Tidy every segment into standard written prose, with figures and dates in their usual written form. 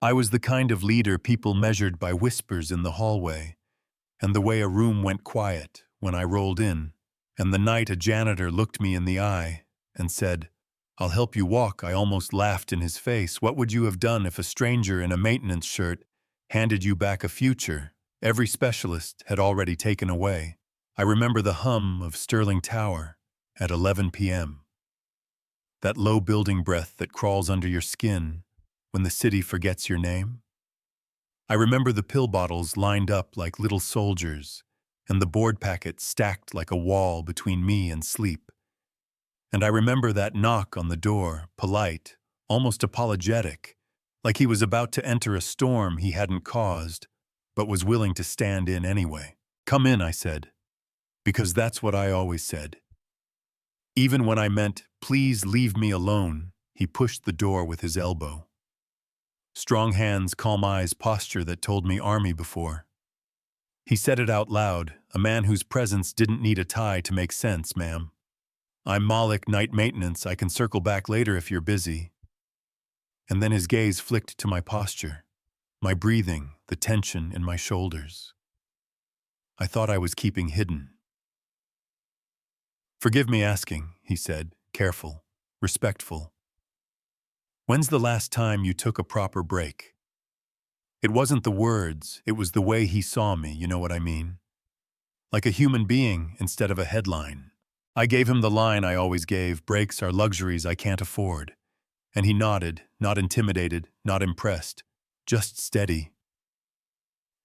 I was the kind of leader people measured by whispers in the hallway, and the way a room went quiet when I rolled in, and the night a janitor looked me in the eye and said, "I'll help you walk." I almost laughed in his face. What would you have done if a stranger in a maintenance shirt handed you back a future every specialist had already taken away? I remember the hum of Sterling Tower at 11 p.m., that low building breath that crawls under your skin when the city forgets your name. I remember the pill bottles lined up like little soldiers, and the board packets stacked like a wall between me and sleep. And I remember that knock on the door, polite, almost apologetic, like he was about to enter a storm he hadn't caused, but was willing to stand in anyway. "Come in," I said, because that's what I always said. Even when I meant, "Please leave me alone," he pushed the door with his elbow. Strong hands, calm eyes, posture that told me army before. He said it out loud, a man whose presence didn't need a tie to make sense, ma'am. "I'm Malik, night maintenance. I can circle back later if you're busy." And then his gaze flicked to my posture, my breathing, the tension in my shoulders. I thought I was keeping hidden. "Forgive me asking," he said, careful, respectful. "When's the last time you took a proper break?" It wasn't the words, it was the way he saw me, you know what I mean? Like a human being instead of a headline. I gave him the line I always gave, "Breaks are luxuries I can't afford." And he nodded, not intimidated, not impressed, just steady.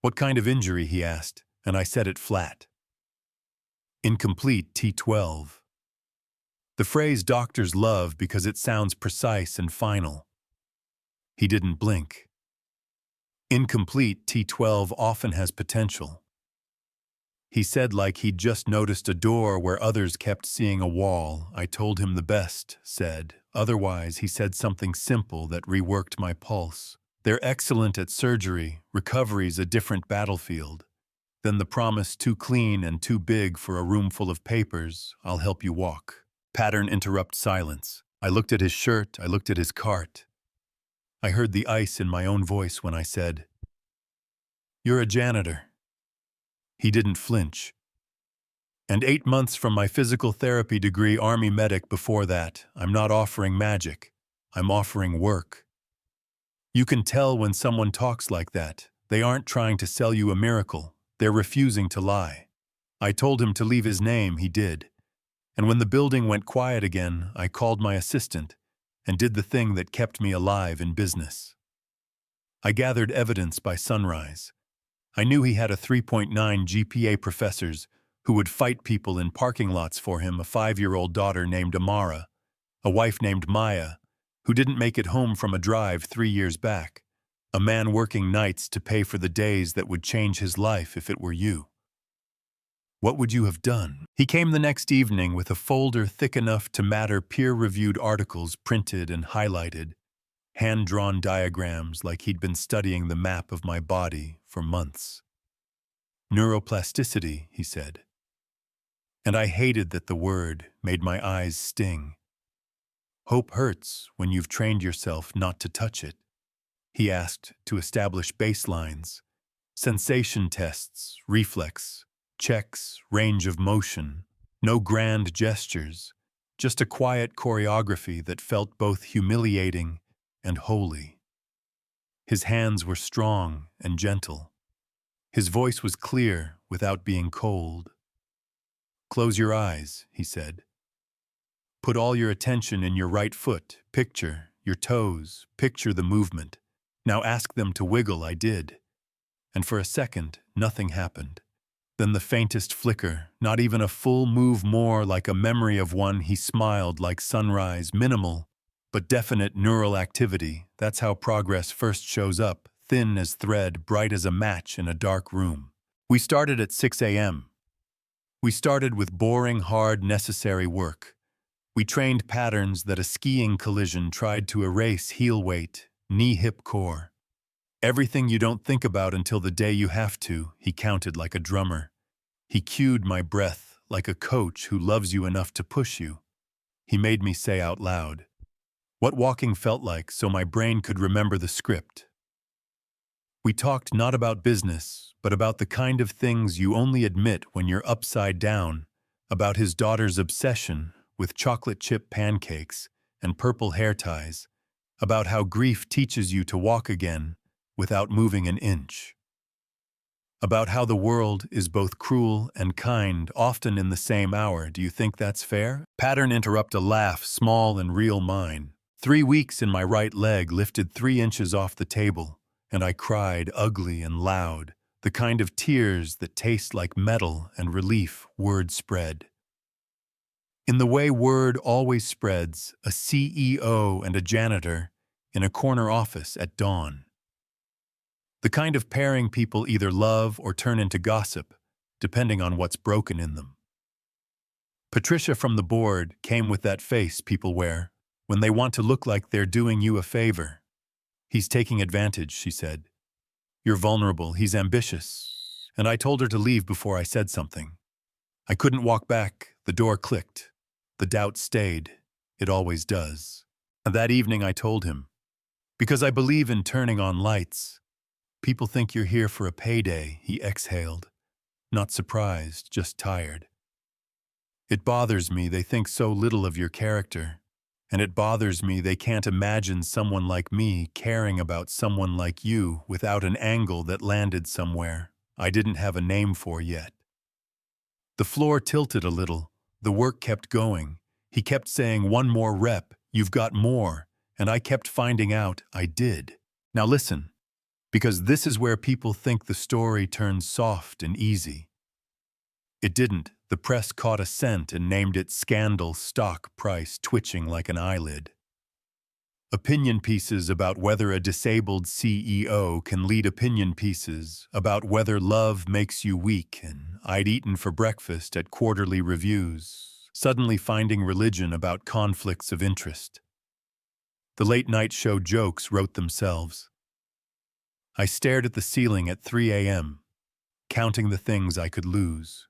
"What kind of injury?" he asked, and I said it flat. "Incomplete T12. The phrase doctors love because it sounds precise and final. He didn't blink. Incomplete T12 often has potential. He said like he'd just noticed a door where others kept seeing a wall. I told him the best said. Otherwise, he said something simple that reworked my pulse. "They're excellent at surgery. Recovery's a different battlefield. Then the promise, too clean and too big for a room full of papers. I'll help you walk." Pattern interrupt silence. I looked at his shirt. I looked at his cart. I heard the ice in my own voice when I said, "You're a janitor." He didn't flinch. "And 8 months from my physical therapy degree, Army medic before that. I'm not offering magic. I'm offering work." You can tell when someone talks like that. They aren't trying to sell you a miracle. They're refusing to lie. I told him to leave his name. He did. And when the building went quiet again, I called my assistant and did the thing that kept me alive in business. I gathered evidence by sunrise. I knew he had a 3.9 GPA professors who would fight people in parking lots for him, a 5-year-old daughter named Amara, a wife named Maya, who didn't make it home from a drive 3 years back, a man working nights to pay for the days that would change his life if it were you. What would you have done? He came the next evening with a folder thick enough to matter peer-reviewed articles printed and highlighted, hand-drawn diagrams like he'd been studying the map of my body for months. "Neuroplasticity," he said. And I hated that the word made my eyes sting. "Hope hurts when you've trained yourself not to touch it." He asked to establish baselines, sensation tests, reflex checks, range of motion, no grand gestures, just a quiet choreography that felt both humiliating and holy. His hands were strong and gentle. His voice was clear without being cold. "Close your eyes," he said. "Put all your attention in your right foot. Picture your toes. Picture the movement. Now ask them to wiggle." I did. And for a second, nothing happened. Then the faintest flicker, not even a full move, more like a memory of one. He smiled like sunrise, minimal, but definite neural activity. That's how progress first shows up, thin as thread, bright as a match in a dark room. We started at 6 a.m. We started with boring, hard, necessary work. We trained patterns that a skiing collision tried to erase: heel weight, knee-hip core. Everything you don't think about until the day you have to. He counted like a drummer. He cued my breath like a coach who loves you enough to push you. He made me say out loud what walking felt like so my brain could remember the script. We talked not about business, but about the kind of things you only admit when you're upside down, about his daughter's obsession with chocolate chip pancakes and purple hair ties, about how grief teaches you to walk again without moving an inch, about how the world is both cruel and kind, often in the same hour. Do you think that's fair? Pattern interrupt a laugh, small and real mine. 3 weeks in my right leg lifted 3 inches off the table, and I cried ugly and loud, the kind of tears that taste like metal and relief word spread. In the way word always spreads, a CEO and a janitor in a corner office at dawn. The kind of pairing people either love or turn into gossip, depending on what's broken in them. Patricia from the board came with that face people wear when they want to look like they're doing you a favor. He's taking advantage, she said. You're vulnerable, he's ambitious. And I told her to leave before I said something. I couldn't walk back, the door clicked. The doubt stayed. It always does. And that evening I told him, because I believe in turning on lights. People think you're here for a payday, he exhaled. Not surprised, just tired. It bothers me they think so little of your character. And it bothers me they can't imagine someone like me caring about someone like you without an angle that landed somewhere I didn't have a name for yet. The floor tilted a little. The work kept going. He kept saying, one more rep, you've got more, and I kept finding out I did. Now listen, because this is where people think the story turns soft and easy. It didn't. The press caught a scent and named it scandal, stock price twitching like an eyelid. Opinion pieces about whether a disabled CEO can lead opinion pieces about whether love makes you weak and I'd eaten for breakfast at quarterly reviews, suddenly finding religion about conflicts of interest. The late-night show jokes wrote themselves. I stared at the ceiling at 3 a.m., counting the things I could lose.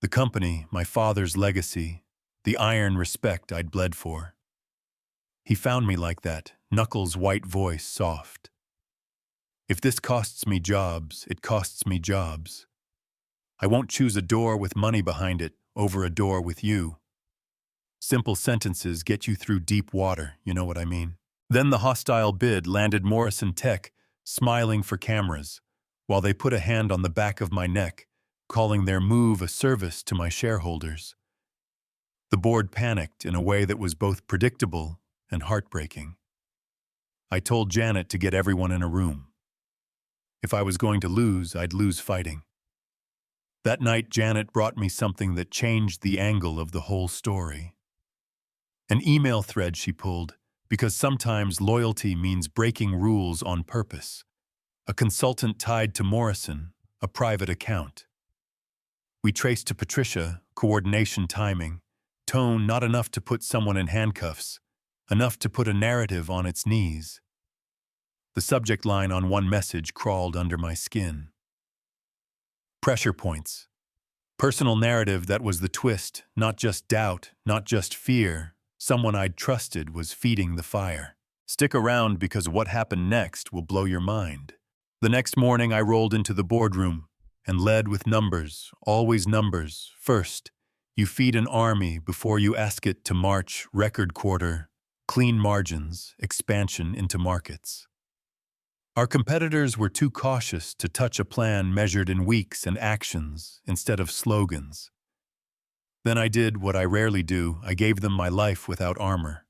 The company, my father's legacy, the iron respect I'd bled for. He found me like that, Knuckles' white voice soft. If this costs me jobs, it costs me jobs. I won't choose a door with money behind it over a door with you. Simple sentences get you through deep water, you know what I mean? Then the hostile bid landed Morrison Tech, smiling for cameras, while they put a hand on the back of my neck, calling their move a service to my shareholders. The board panicked in a way that was both predictable and heartbreaking. I told Janet to get everyone in a room. If I was going to lose, I'd lose fighting. That night, Janet brought me something that changed the angle of the whole story. An email thread she pulled, because sometimes loyalty means breaking rules on purpose. A consultant tied to Morrison, a private account. We traced to Patricia, coordination timing, tone not enough to put someone in handcuffs, enough to put a narrative on its knees. The subject line on one message crawled under my skin. Pressure points. Personal narrative that was the twist, not just doubt, not just fear. Someone I'd trusted was feeding the fire. Stick around because what happened next will blow your mind. The next morning I rolled into the boardroom and led with numbers, always numbers. First, you feed an army before you ask it to march, record quarter, clean margins, expansion into markets. Our competitors were too cautious to touch a plan measured in weeks and actions instead of slogans. Then I did what I rarely do. I gave them my life without armor.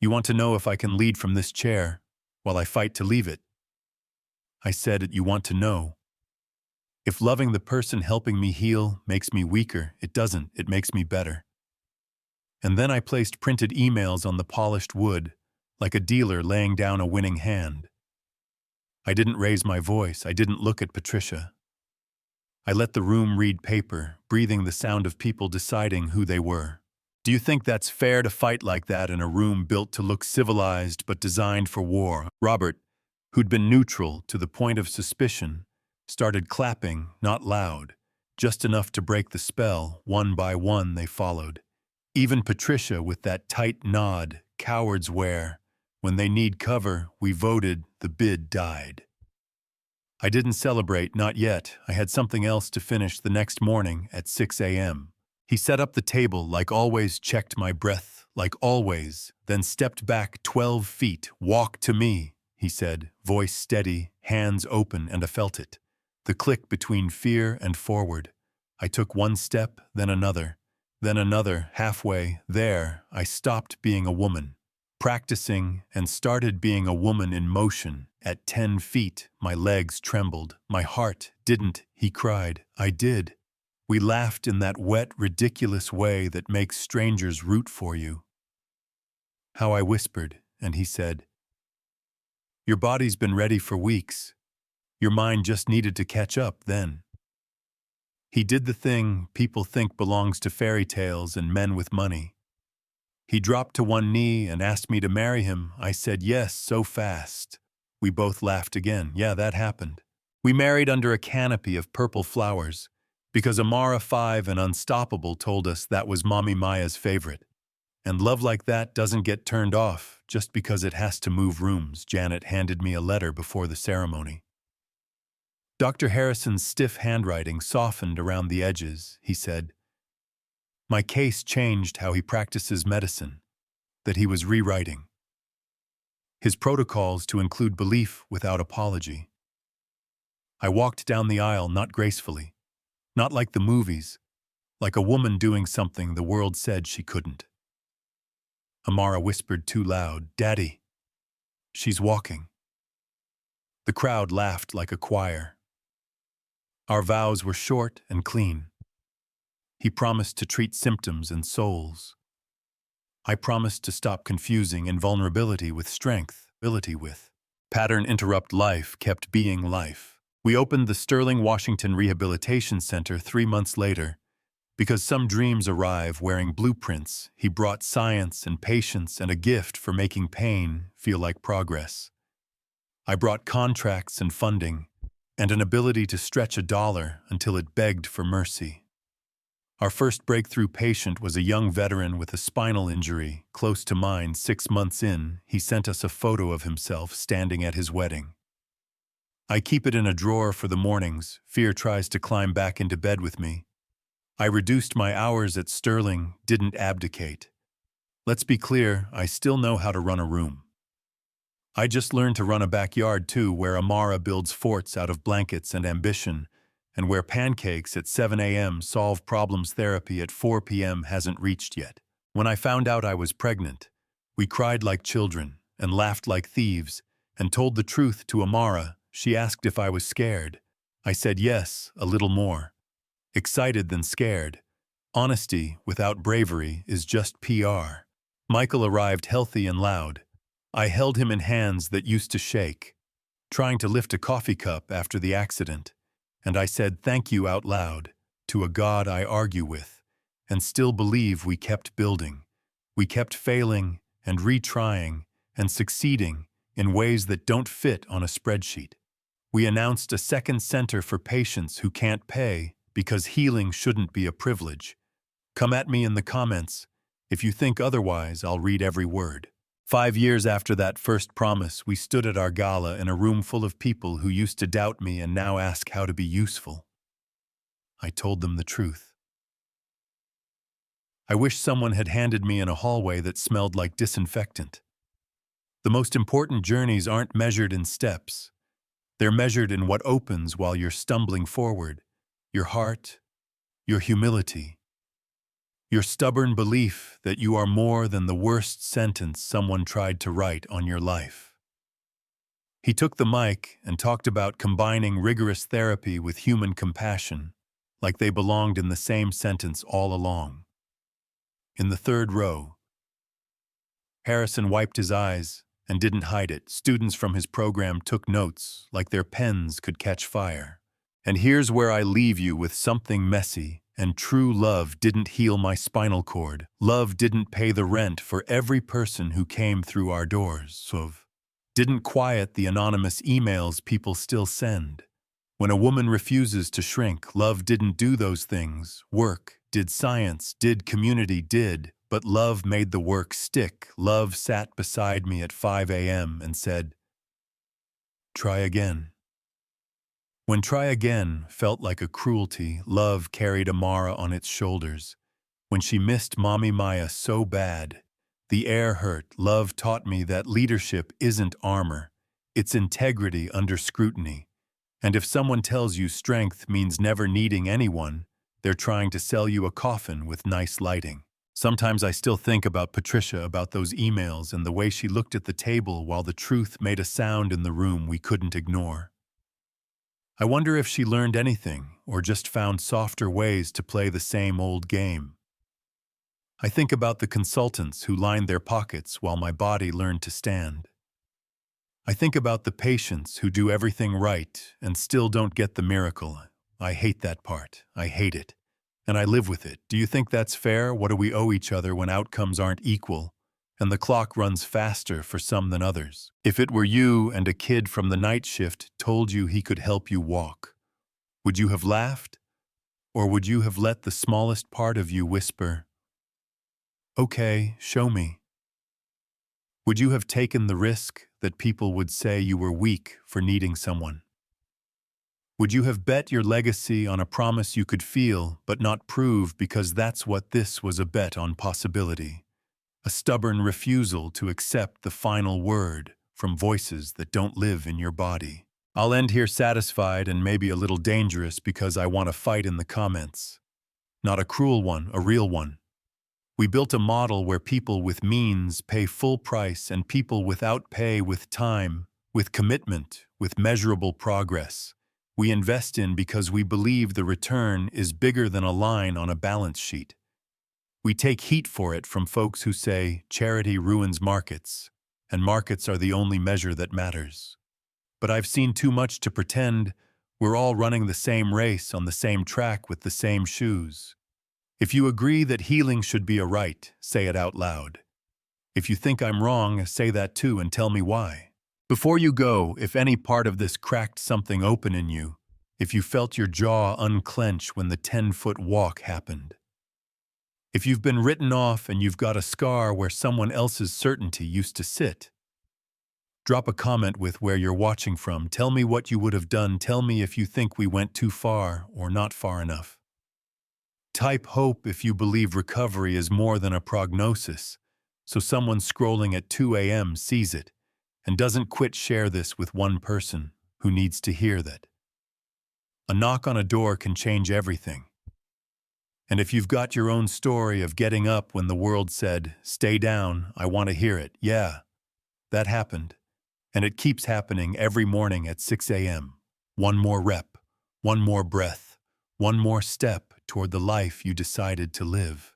You want to know if I can lead from this chair while I fight to leave it? I said, you want to know. If loving the person helping me heal makes me weaker, it doesn't, it makes me better. And then I placed printed emails on the polished wood, like a dealer laying down a winning hand. I didn't raise my voice, I didn't look at Patricia. I let the room read paper, breathing the sound of people deciding who they were. Do you think that's fair to fight like that in a room built to look civilized but designed for war? Robert, who'd been neutral to the point of suspicion, started clapping, not loud, just enough to break the spell. One by one they followed. Even Patricia with that tight nod cowards wear When they need cover, we voted, the bid died. I didn't celebrate, not yet. I had something else to finish the next morning at 6 a.m. He set up the table, like always, checked my breath, like always, then stepped back 12 feet. Walk to me, he said, voice steady, hands open, and I felt it. The click between fear and forward. I took one step, then another. Halfway there, I stopped being a woman, practicing, and started being a woman in motion. At 10 feet, my legs trembled. My heart didn't, he cried. I did. We laughed in that wet, ridiculous way that makes strangers root for you. How I whispered, and he said, "Your body's been ready for weeks. Your mind just needed to catch up then." He did the thing people think belongs to fairy tales and men with money. He dropped to one knee and asked me to marry him. I said yes so fast. We both laughed again. Yeah, that happened. We married under a canopy of purple flowers, because Amara 5 and Unstoppable told us that was Mommy Maya's favorite. And love like that doesn't get turned off just because it has to move rooms. Janet handed me a letter before the ceremony. Dr. Harrison's stiff handwriting softened around the edges. He said, "My case changed how he practices medicine," that he was rewriting his protocols to include belief without apology. I walked down the aisle, not gracefully, not like the movies, like a woman doing something the world said she couldn't. Amara whispered too loud, "Daddy, she's walking." The crowd laughed like a choir. Our vows were short and clean. He promised to treat symptoms and souls. I promised to stop confusing invulnerability with strength, ability with pattern interrupt life kept being life. We opened the Sterling Washington Rehabilitation Center 3 months later. Because some dreams arrive wearing blueprints, he brought science and patience and a gift for making pain feel like progress. I brought contracts and funding, and an ability to stretch a dollar until it begged for mercy. Our first breakthrough patient was a young veteran with a spinal injury, close to mine. 6 months in, he sent us a photo of himself standing at his wedding. I keep it in a drawer for the mornings. Fear tries to climb back into bed with me. I reduced my hours at Sterling, didn't abdicate. Let's be clear, I still know how to run a room. I just learned to run a backyard too, where Amara builds forts out of blankets and ambition, and where pancakes at 7 a.m. solve problems therapy at 4 p.m. hasn't reached yet. When I found out I was pregnant, we cried like children and laughed like thieves and told the truth to Amara. She asked if I was scared. I said yes, a little more. Excited than scared. Honesty without bravery is just PR. Michael arrived healthy and loud. I held him in hands that used to shake, trying to lift a coffee cup after the accident, and I said thank you out loud to a God I argue with, and still believe. We kept building. We kept failing and retrying and succeeding in ways that don't fit on a spreadsheet. We announced a second center for patients who can't pay because healing shouldn't be a privilege. Come at me in the comments. If you think otherwise, I'll read every word. 5 years after that first promise, we stood at our gala in a room full of people who used to doubt me and now ask how to be useful. I told them the truth. I wish someone had handed me in a hallway that smelled like disinfectant. The most important journeys aren't measured in steps. They're measured in what opens while you're stumbling forward. Your heart, your humility, your stubborn belief that you are more than the worst sentence someone tried to write on your life. He took the mic and talked about combining rigorous therapy with human compassion, like they belonged in the same sentence all along. In the third row, Harrison wiped his eyes and didn't hide it. Students from his program took notes like their pens could catch fire. And here's where I leave you with something messy. And true love didn't heal my spinal cord. Love didn't pay the rent for every person who came through our doors. Didn't quiet the anonymous emails people still send. When a woman refuses to shrink, love didn't do those things. Work, did science, did community, did But love made the work stick. Love sat beside me at 5 a.m. and said, "Try again." When "try again" felt like a cruelty, love carried Amara on its shoulders. When she missed Mommy Maya so bad, the air hurt. Love taught me that leadership isn't armor, it's integrity under scrutiny. And if someone tells you strength means never needing anyone, they're trying to sell you a coffin with nice lighting. Sometimes I still think about Patricia, about those emails and the way she looked at the table while the truth made a sound in the room we couldn't ignore. I wonder if she learned anything or just found softer ways to play the same old game. I think about the consultants who lined their pockets while my body learned to stand. I think about the patients who do everything right and still don't get the miracle. I hate that part. I hate it. And I live with it. Do you think that's fair? What do we owe each other when outcomes aren't equal and the clock runs faster for some than others? If it were you and a kid from the night shift told you he could help you walk, would you have laughed? Or would you have let the smallest part of you whisper, "Okay, show me"? Would you have taken the risk that people would say you were weak for needing someone? Would you have bet your legacy on a promise you could feel but not prove, because that's what this was, a bet on possibility? A stubborn refusal to accept the final word from voices that don't live in your body. I'll end here satisfied and maybe a little dangerous because I want to fight in the comments. Not a cruel one, a real one. We built a model where people with means pay full price and people without pay with time, with commitment, with measurable progress. We invest in because we believe the return is bigger than a line on a balance sheet. We take heat for it from folks who say charity ruins markets, and markets are the only measure that matters. But I've seen too much to pretend we're all running the same race on the same track with the same shoes. If you agree that healing should be a right, say it out loud. If you think I'm wrong, say that too and tell me why. Before you go, if any part of this cracked something open in you, if you felt your jaw unclench when the 10-foot walk happened, if you've been written off and you've got a scar where someone else's certainty used to sit, drop a comment with where you're watching from. Tell me what you would have done. Tell me if you think we went too far or not far enough. Type hope if you believe recovery is more than a prognosis, so someone scrolling at 2 a.m. sees it and doesn't quit. Share this with one person who needs to hear that. A knock on a door can change everything. And if you've got your own story of getting up when the world said, "Stay down, I want to hear it," yeah, that happened. And it keeps happening every morning at 6 a.m. One more rep, one more breath, one more step toward the life you decided to live.